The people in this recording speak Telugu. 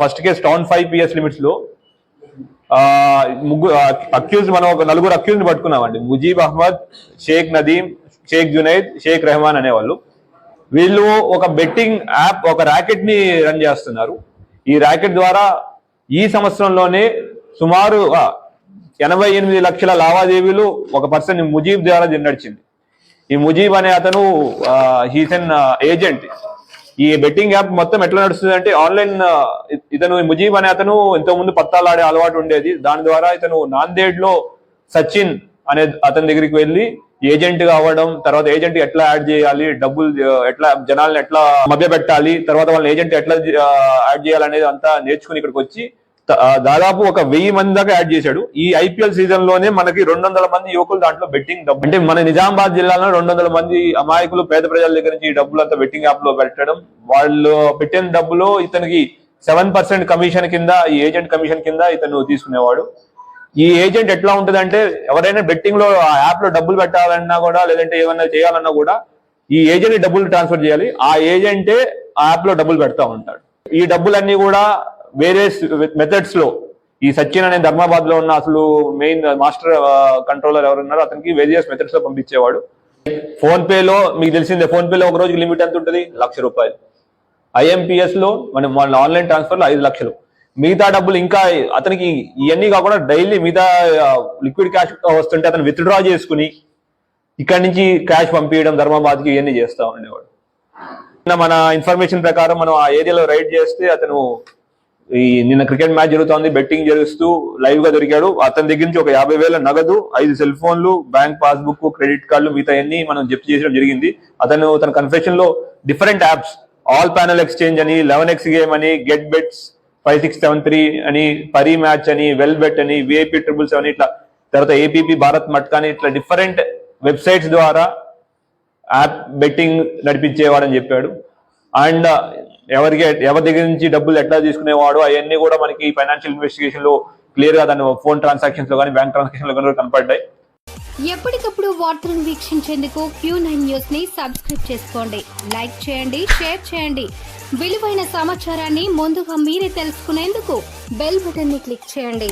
First case town 5 PS limits లో అక్యూజ్ మనం ఒక నలుగురు అక్యూజ్ ని పట్టుకున్నామండి. ముజీబ్ అహ్మద్, షేక్ నదీం, షేక్ జునైద్, షేక్ రెహమాన్ అనేవాళ్ళు. వీళ్ళు ఒక బెట్టింగ్ యాప్, ఒక ర్యాకెట్ ని రన్ చేస్తున్నారు. ఈ ర్యాకెట్ ద్వారా ఈ సంవత్సరంలోనే సుమారు 88 లక్షల లావాదేవీలు ఒక పర్సన్ ముజీబ్ ద్వారా నడిచింది. ఈ ముజీబ్ అనే అతను హీస్ ఎన్ ఏజెంట్. ఈ బెట్టింగ్ యాప్ మొత్తం ఎట్లా నడుస్తుంది అంటే ఆన్లైన్. ఇతను ముజీబ్ అనే అతను ఎంతో ముందు పత్తాలు ఆడే అలవాటు ఉండేది. దాని ద్వారా ఇతను నాందేడ్ లో సచిన్ అనే అతని దగ్గరికి వెళ్ళి ఏజెంట్ గా అవ్వడం, తర్వాత ఏజెంట్ ఎట్లా యాడ్ చేయాలి, డబ్బులు ఎట్లా జనాలను ఎట్లా మభ్య పెట్టాలి, తర్వాత వాళ్ళని ఏజెంట్ ఎట్లా యాడ్ చేయాలనేది అంతా నేర్చుకుని ఇక్కడికి వచ్చి దాదాపు ఒక 1000 మంది దాకా యాడ్ చేశాడు. ఈ IPL సీజన్ లోనే మనకి 200 మంది యువకులు దాంట్లో బెట్టింగ్ డబ్బు, అంటే మన నిజామాబాద్ జిల్లాలో 200 మంది అమాయకులు పేద ప్రజల దగ్గర నుంచి ఈ డబ్బులు అంతా బెట్టింగ్ యాప్ లో పెట్టడం. వాళ్ళు పెట్టిన డబ్బులో ఇతనికి 7% కమిషన్ కింద, ఈ ఏజెంట్ కమిషన్ కింద ఇతను తీసుకునేవాడు. ఈ ఏజెంట్ ఎట్లా ఉంటుంది అంటే ఎవరైనా బెట్టింగ్ లో ఆ యాప్ లో డబ్బులు పెట్టాలన్నా కూడా, లేదంటే ఏమన్నా చేయాలన్నా కూడా ఈ ఏజెంట్ డబ్బులు ట్రాన్స్ఫర్ చేయాలి. ఆ ఏజెంటే ఆ యాప్ లో డబ్బులు పెడతా ఉంటాడు. ఈ డబ్బులన్నీ కూడా వేరే మెథడ్స్ లో ఈ సచిన్ అనే ధర్మాబాద్ లో ఉన్న అసలు మెయిన్ మాస్టర్ కంట్రోలర్ ఎవరున్నారో అతనికి వేరియస్ మెథడ్స్ లో పంపించేవాడు. ఫోన్ పే లో మీకు తెలిసిందే, ఫోన్ పే లో ఒక రోజుకి లిమిట్ ఎంత ఉంటుంది? ₹1,00,000. IMPS లో మన ఆన్లైన్ ట్రాన్స్ఫర్ లో 5 లక్షలు. మిగతా డబ్బులు ఇంకా అతనికి ఇవన్నీ కాకుండా డైలీ మిగతా లిక్విడ్ క్యాష్ వస్తుంటే అతను విత్డ్రా చేసుకుని ఇక్కడి నుంచి క్యాష్ పంపించడం ధర్మాబాద్ కి ఇవన్నీ చేస్తా ఉండేవాడు. మన ఇన్ఫర్మేషన్ ప్రకారం మనం ఆ ఏరియాలో రైడ్ చేస్తే అతను నిన్న క్రికెట్ మ్యాచ్ జరుగుతోంది, బెట్టింగ్ చేస్తూ లైవ్ గా దొరికాడు. అతని దగ్గర నుంచి ఒక 50,000 నగదు, 5 సెల్ ఫోన్లు, బ్యాంక్ పాస్బుక్, క్రెడిట్ కార్డులు, మిగతా అన్ని మనం జప్తు చేయడం జరిగింది. అతను తన కన్ఫెషన్ లో different apps, all panel exchange అని, 11X గేమ్ అని, గెట్ బెట్స్ 5673 అని, పరీ మ్యాచ్ అని, వెల్ బెట్ అని, VIP 777 అని, ఇట్లా తర్వాత APP భారత్ మట్కా అని, ఇట్లా డిఫరెంట్ వెబ్సైట్స్ ద్వారా యాప్ బెట్టింగ్ నడిపించేవాడని చెప్పాడు. అండ్ ఎవరి దగ్గర నుంచి డబ్బులు ఎట్లా తీసుకునేవాడు అవన్నీ కూడా మనకి ఫైనాన్షియల్ ఇన్వెస్టిగేషన్ లో క్లియర్ గా దాని ఫోన్ ట్రాన్సాక్షన్స్ లో కానీ, బ్యాంక్ ట్రాన్సాక్షన్ లో కానీ కనపడ్డాయి. ఎప్పటికప్పుడు వార్తలను వీక్షించేందుకు Q9 న్యూస్ ని సబ్స్క్రైబ్ చేసుకోండి, లైక్ చేయండి, షేర్ చేయండి. విలువైన సమాచారాన్ని ముందుగా మీరే తెలుసుకునేందుకు బెల్ బటన్ ని క్లిక్ చేయండి.